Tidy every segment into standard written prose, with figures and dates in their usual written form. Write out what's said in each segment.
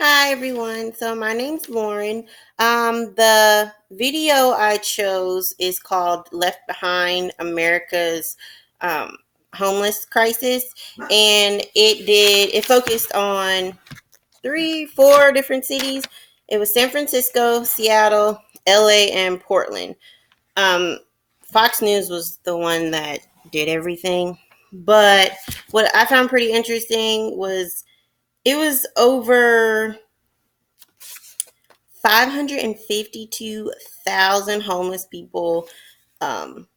Hi everyone. So my name's Lauren. The video I chose is called "Left Behind: America's um, Homeless Crisis," and it focused on four different cities. It was San Francisco, Seattle, LA, and Portland. Um, Fox News was the one that did everything, but what I found pretty interesting was it was over 552,000 homeless people um,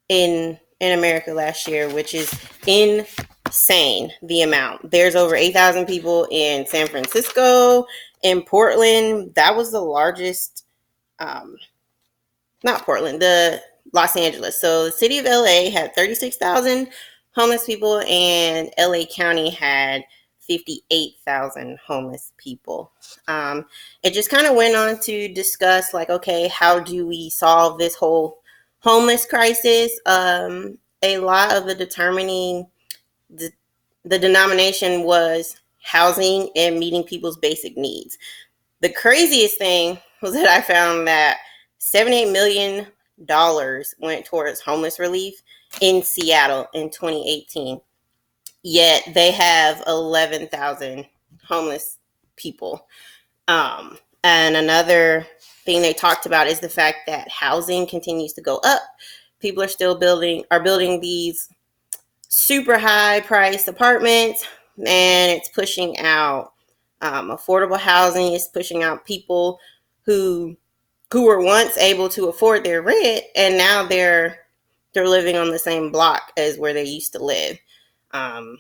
in America last year, which is insane. The amount. There's over 8,000 people in San Francisco, in Portland. That was the largest. Um, Not Portland, the Los Angeles. So the city of LA had 36,000 homeless people, and LA County had 58,000 homeless people. It just kind of went on to discuss, like, okay, how do we solve this whole homeless crisis? A lot of the, the denomination was housing and meeting people's basic needs. The craziest thing was that I found that $78 million went towards homeless relief in Seattle in 2018. Yet they have 11,000 homeless people. And another thing they talked about is the fact that housing continues to go up. People are building these super high priced apartments, and it's pushing out affordable housing. It's pushing out people who were once able to afford their rent, and now they're living on the same block as where they used to live. Um,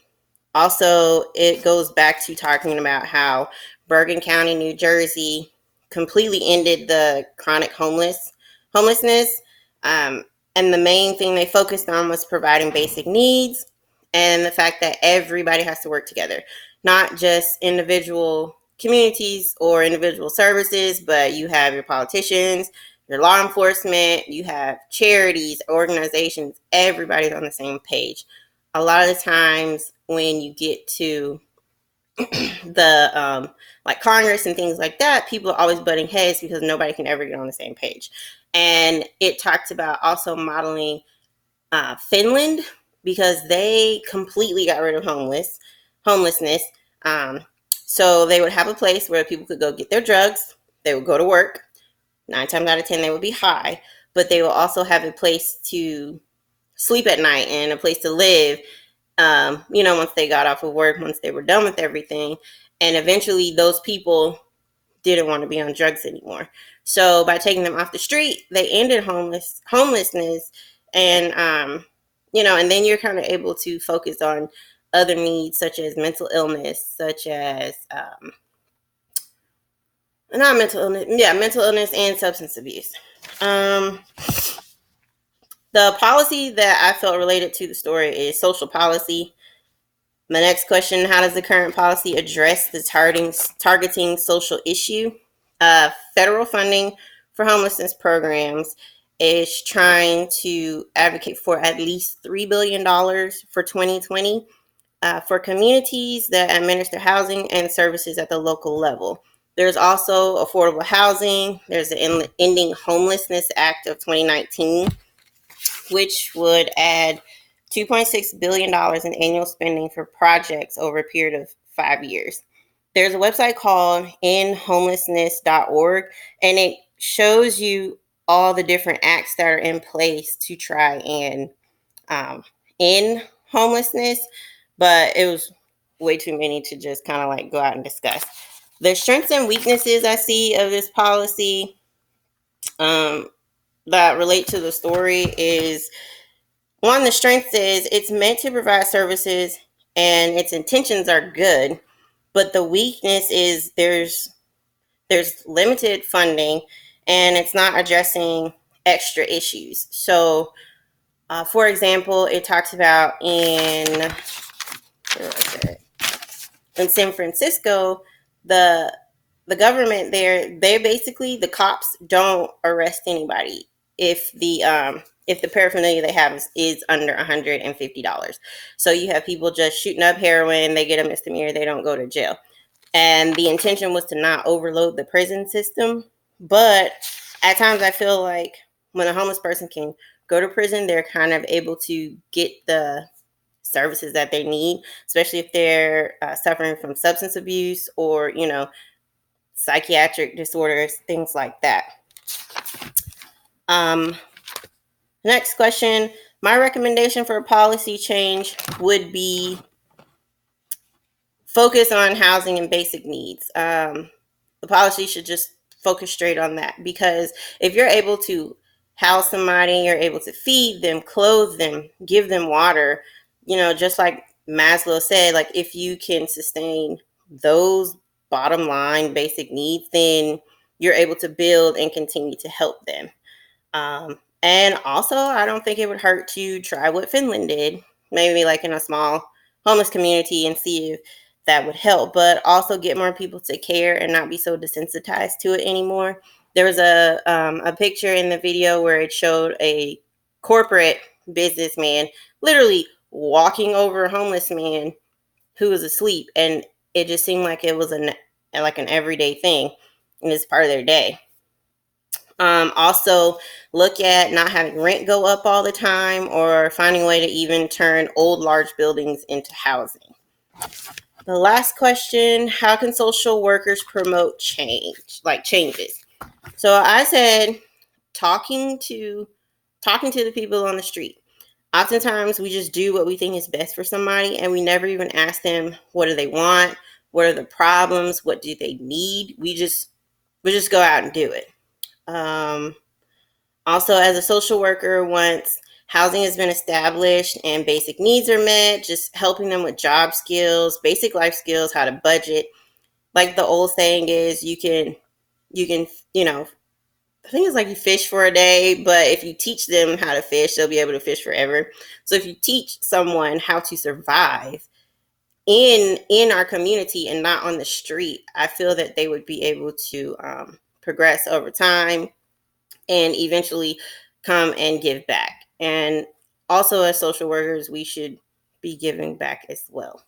Also, it goes back to talking about how Bergen County, New Jersey, completely ended the chronic homelessness. Um, and the main thing they focused on was providing basic needs and the fact that everybody has to work together, not just individual communities or individual services, but you have your politicians, your law enforcement, you have charities, organizations, everybody's on the same page. A lot of the times when you get to the like Congress and things like that, people are always butting heads because nobody can ever get on the same page. And it talked about also modeling Finland, because they completely got rid of homelessness. So they would have a place where people could go get their drugs. They would go to work. 9 times out of 10, they would be high, but they will also have a place to sleep at night and a place to live. Once they got off of work, once they were done with everything. And eventually those people didn't want to be on drugs anymore. So by taking them off the street, they ended homelessness. And, and then you're kind of able to focus on other needs such as mental illness, such as, not mental illness, yeah, mental illness and substance abuse. Um, the policy that I felt related to the story is social policy. My next question: how does the current policy address the targeting social issue? Federal funding for homelessness programs is trying to advocate for at least $3 billion for 2020 for communities that administer housing and services at the local level. There's also affordable housing. There's the Ending Homelessness Act of 2019, which would add $2.6 billion in annual spending for projects over a period of 5 years. There's a website called endhomelessness.org, and it shows you all the different acts that are in place to try and end homelessness, but it was way too many to just kind of like go out and discuss. The strengths and weaknesses I see of this policy that relate to the story is, one, the strength is it's meant to provide services and its intentions are good, but the weakness is there's limited funding and it's not addressing extra issues. So, for example, it talks about in San Francisco, the government there, they basically, the cops don't arrest anybody if the paraphernalia they have is under $150. So you have people just shooting up heroin, they get a misdemeanor, they don't go to jail. And the intention was to not overload the prison system. But at times I feel like when a homeless person can go to prison, they're kind of able to get the services that they need, especially if they're suffering from substance abuse or, psychiatric disorders, things like that. Um, Next question. My recommendation for a policy change would be focus on housing and basic needs. The policy should just focus straight on that, because if you're able to house somebody, you're able to feed them, clothe them, give them water, just like Maslow said, like if you can sustain those bottom line basic needs, then you're able to build and continue to help them. And also, I don't think it would hurt to try what Finland did, maybe like in a small homeless community, and see if that would help, but also get more people to care and not be so desensitized to it anymore. There was a picture in the video where it showed a corporate businessman literally walking over a homeless man who was asleep, and it just seemed like it was like an everyday thing, and it's part of their day. Also, look at not having rent go up all the time, or finding a way to even turn old large buildings into housing. The last question, how can social workers promote changes? So I said talking to the people on the street. Oftentimes we just do what we think is best for somebody, and we never even ask them, what do they want? What are the problems? What do they need? We just go out and do it. Also, as a social worker, once housing has been established and basic needs are met, just helping them with job skills, basic life skills, how to budget. Like the old saying is, you can, I think it's like you fish for a day, but if you teach them how to fish, they'll be able to fish forever. So if you teach someone how to survive in our community and not on the street, I feel that they would be able to progress over time and eventually come and give back. And also, as social workers, we should be giving back as well.